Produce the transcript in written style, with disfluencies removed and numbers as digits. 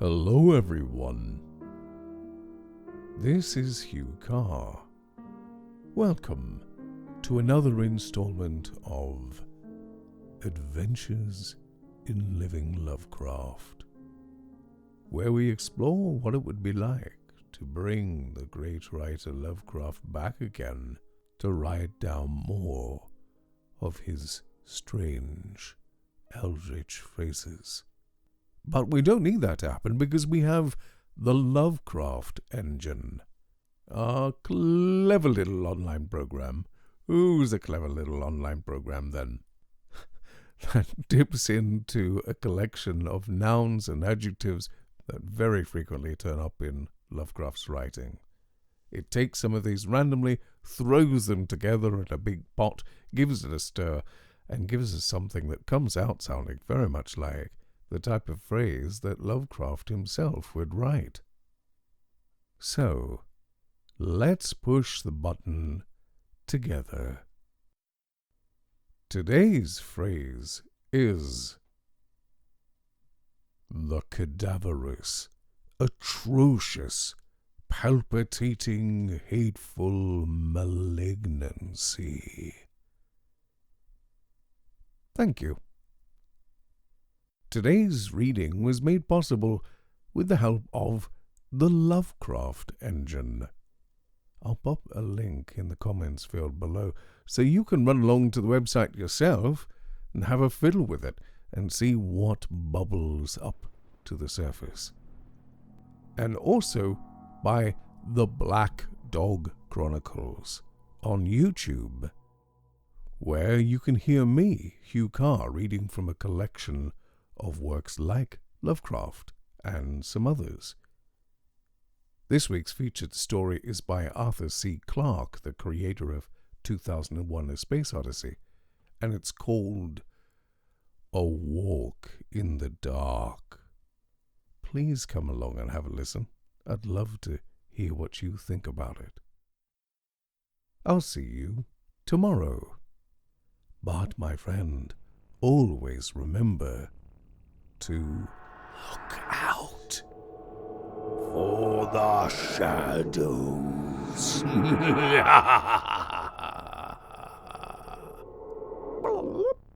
Hello everyone. This is Hugh Carr. Welcome to another installment of Adventures in Living Lovecraft, where we explore what it would be like to bring the great writer Lovecraft back again to write down more of his strange, eldritch faces. But we don't need that to happen because we have the Lovecraft engine, our clever little online program. Who's a clever little online program then? That dips into a collection of nouns and adjectives that very frequently turn up in Lovecraft's writing. It takes some of these randomly, throws them together in a big pot, gives it a stir, and gives us something that comes out sounding very much like the type of phrase that Lovecraft himself would write. So, let's push the button together. Today's phrase is the cadaverous, atrocious, palpitating, hateful malignancy. Thank you. Today's reading was made possible with the help of the Lovecraft engine. I'll pop a link in the comments field below so you can run along to the website yourself and have a fiddle with it and see what bubbles up to the surface. And also by the Black Dog Chronicles on YouTube, where you can hear me, Hugh Carr, reading from a collection of works like Lovecraft and some others. This week's featured story is by Arthur C. Clarke, the creator of 2001: A Space Odyssey, and it's called A Walk in the Dark. Please come along and have a listen. I'd love to hear what you think about it. I'll see you tomorrow. But, my friend, always remember to look out for the shadows.